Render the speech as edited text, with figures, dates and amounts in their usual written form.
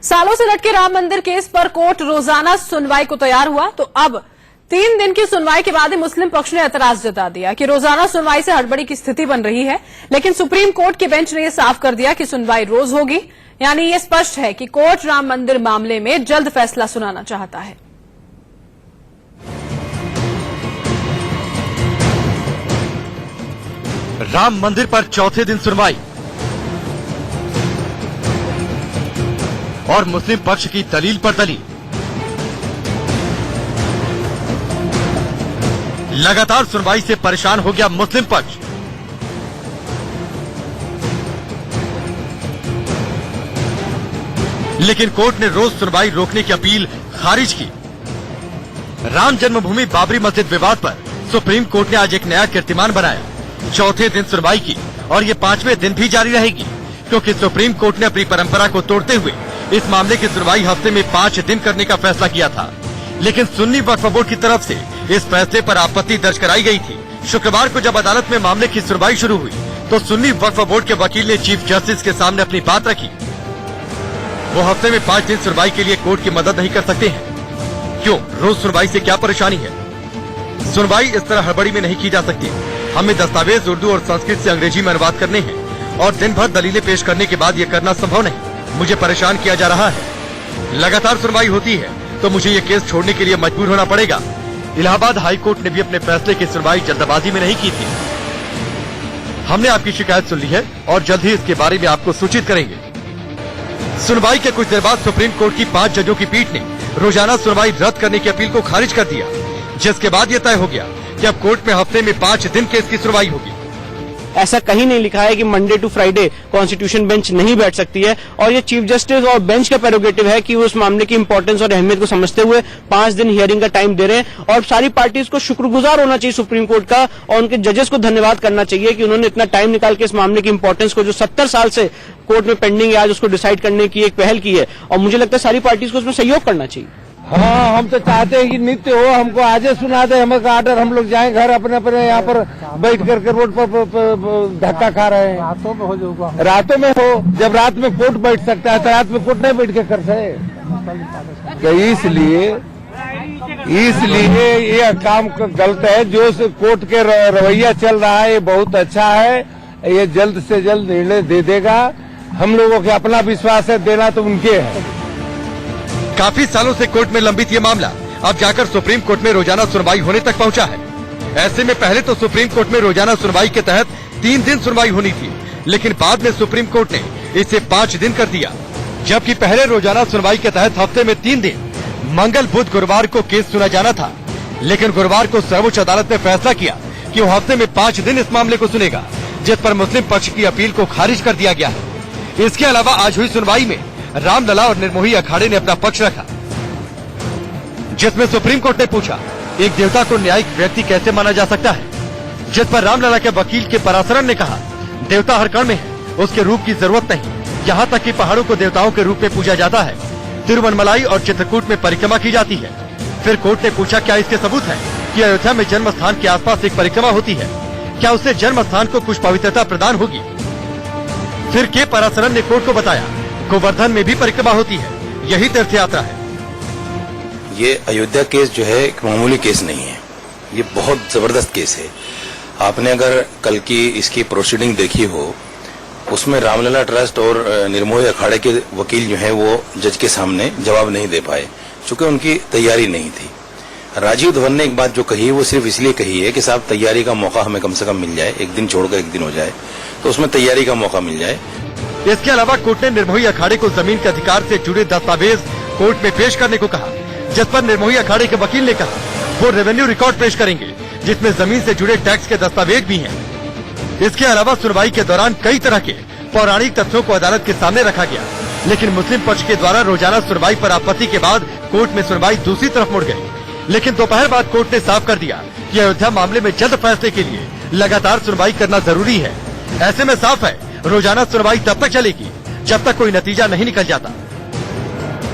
सालों से लटके राम मंदिर केस पर कोर्ट रोजाना सुनवाई को तैयार हुआ, तो अब 3 दिन की सुनवाई के बाद ही मुस्लिम पक्ष ने ऐतराज जता दिया कि रोजाना सुनवाई से हड़बड़ी की स्थिति बन रही है। लेकिन सुप्रीम कोर्ट के बेंच ने यह साफ कर दिया कि सुनवाई रोज होगी। यानी ये स्पष्ट है कि कोर्ट राम मंदिर मामले में जल्द फैसला सुनाना चाहता है। राम मंदिर पर चौथे दिन सुनवाई और मुस्लिम पक्ष की दलील पर दलील। लगातार सुनवाई से परेशान हो गया मुस्लिम पक्ष। लेकिन कोर्ट ने रोज सुनवाई रोकने की अपील खारिज की। राम जन्मभूमि बाबरी मस्जिद विवाद पर सुप्रीम कोर्ट ने आज एक नया कीर्तिमान बनाया। चौथे दिन सुनवाई की और ये 5वें दिन भी जारी रहेगी, क्योंकि सुप्रीम कोर्ट ने अपनी परंपरा को तोड़ते हुए इस मामले की सुनवाई हफ्ते में 5 दिन करने का फैसला किया था। लेकिन सुन्नी वक्फ बोर्ड की तरफ से इस फैसले पर आपत्ति दर्ज कराई गई थी। शुक्रवार को जब अदालत में मामले की सुनवाई शुरू हुई तो सुन्नी वक्फ बोर्ड के वकील ने चीफ जस्टिस के सामने अपनी बात रखी। वो हफ्ते में 5 दिन सुनवाई के लिए कोर्ट की मदद नहीं कर सकते हैं। क्यों? रोज सुनवाई से क्या परेशानी है? सुनवाई इस तरह हड़बड़ी में नहीं की जा सकती। हमें दस्तावेज उर्दू और संस्कृत से अंग्रेजी में अनुवाद करने हैं और दिन भर दलीलें पेश करने के बाद ये करना संभव नहीं। मुझे परेशान किया जा रहा है। लगातार सुनवाई होती है तो मुझे ये केस छोड़ने के लिए मजबूर होना पड़ेगा। इलाहाबाद हाई कोर्ट ने भी अपने फैसले की सुनवाई जल्दबाजी में नहीं की थी। हमने आपकी शिकायत सुन ली है और जल्द ही इसके बारे में आपको सूचित करेंगे। सुनवाई के कुछ देर बाद सुप्रीम कोर्ट की 5 जजों की पीठ ने रोजाना सुनवाई रद्द करने की अपील को खारिज कर दिया, जिसके बाद ये तय हो गया कि अब कोर्ट में हफ्ते में 5 दिन केस की सुनवाई होगी। ऐसा कहीं नहीं लिखा है कि Monday to Friday constitution bench नहीं बैठ सकती है और ये चीफ जस्टिस और बेंच का प्रेरोगेटिव है कि वो उस मामले की इंपॉर्टेंस और अहमियत को समझते हुए 5 दिन हियरिंग का टाइम दे रहे हैं। और सारी पार्टीज को शुक्रगुजार होना चाहिए सुप्रीम कोर्ट का और उनके जजेस को धन्यवाद करना चाहिए कि उन्होंने इतना टाइम निकाल के इस मामले की इंपॉर्टेंस को, जो 70 साल से कोर्ट में पेंडिंग है, आज उसको डिसाइड करने की एक पहल की है। और मुझे लगता है सारी पार्टीज को उसमें सहयोग करना चाहिए। हाँ, हम तो चाहते हैं कि नित्य हो, हमको आज सुना दे हमें आर्डर, हम लोग जाएं घर अपने अपने यहाँ पर बैठ करके रोड पर धक्का खा रहे हैं। रातों में हो जाऊंगा, रातों में हो, जब रात में कोर्ट बैठ सकता है तो रात में कोर्ट नहीं बैठ के कर सके। इसलिए ये काम गलत है। जो कोर्ट के रवैया चल रहा है ये बहुत अच्छा है। ये जल्द से जल्द निर्णय दे देगा। हम लोगों के अपना विश्वास है, देना तो उनके है। काफी सालों से कोर्ट में लंबित ये मामला अब जाकर सुप्रीम कोर्ट में रोजाना सुनवाई होने तक पहुंचा है। ऐसे में पहले तो सुप्रीम कोर्ट में रोजाना सुनवाई के तहत 3 दिन सुनवाई होनी थी, लेकिन बाद में सुप्रीम कोर्ट ने इसे 5 दिन कर दिया। जबकि पहले रोजाना सुनवाई के तहत हफ्ते में 3 दिन मंगल, बुध, गुरुवार को केस सुना जाना था। लेकिन गुरुवार को सर्वोच्च अदालत ने फैसला किया कि वो हफ्ते में 5 दिन इस मामले को सुनेगा, जिस पर मुस्लिम पक्ष की अपील को खारिज कर दिया गया है। इसके अलावा आज हुई सुनवाई में रामलला और निर्मोही अखाड़े ने अपना पक्ष रखा, जिसमें सुप्रीम कोर्ट ने पूछा, एक देवता को न्यायिक व्यक्ति कैसे माना जा सकता है? जिस पर रामलला के वकील के पराशरन ने कहा, देवता हर कण में है, उसके रूप की जरूरत नहीं। यहाँ तक कि पहाड़ों को देवताओं के रूप में पूजा जाता है। तिरुवनमलाई और चित्रकूट में परिक्रमा की जाती है। फिर कोर्ट ने पूछा, क्या इसके सबूत है कि अयोध्या में जन्म स्थान के आसपास एक परिक्रमा होती है? क्या उससे जन्म स्थान को कुछ पवित्रता प्रदान होगी? फिर के पराशरन ने कोर्ट को बताया, गोवर्धन में भी परिक्रमा होती है, यही तीर्थ यात्रा है। ये अयोध्या केस जो है एक मामूली केस नहीं है, ये बहुत जबरदस्त केस है। आपने अगर कल की इसकी प्रोसीडिंग देखी हो, उसमें रामलला ट्रस्ट और निर्मोही अखाड़े के वकील जो हैं वो जज के सामने जवाब नहीं दे पाए, चूंकि उनकी तैयारी नहीं थी। राजीव धवन ने एक बात जो कही वो सिर्फ इसलिए कही है कि साहब तैयारी का मौका हमें कम से कम मिल जाए, एक दिन छोड़कर एक दिन हो जाए तो उसमें तैयारी का मौका मिल जाए। इसके अलावा कोर्ट ने निर्मोही अखाड़े को जमीन के अधिकार से जुड़े दस्तावेज कोर्ट में पेश करने को कहा, जिस पर निर्मोही अखाड़े के वकील ने कहा वो रेवेन्यू रिकॉर्ड पेश करेंगे, जिसमें जमीन से जुड़े टैक्स के दस्तावेज भी हैं। इसके अलावा सुनवाई के दौरान कई तरह के पौराणिक तथ्यों को अदालत के सामने रखा गया, लेकिन मुस्लिम पक्ष के द्वारा रोजाना सुनवाई पर आपत्ति के बाद कोर्ट में सुनवाई दूसरी तरफ मुड़ गई। लेकिन दोपहर बाद कोर्ट ने साफ कर दिया कि अयोध्या मामले में जल्द फैसले के लिए लगातार सुनवाई करना जरूरी है। ऐसे में साफ है, रोजाना सुनवाई तब तक चलेगी जब तक कोई नतीजा नहीं निकल जाता।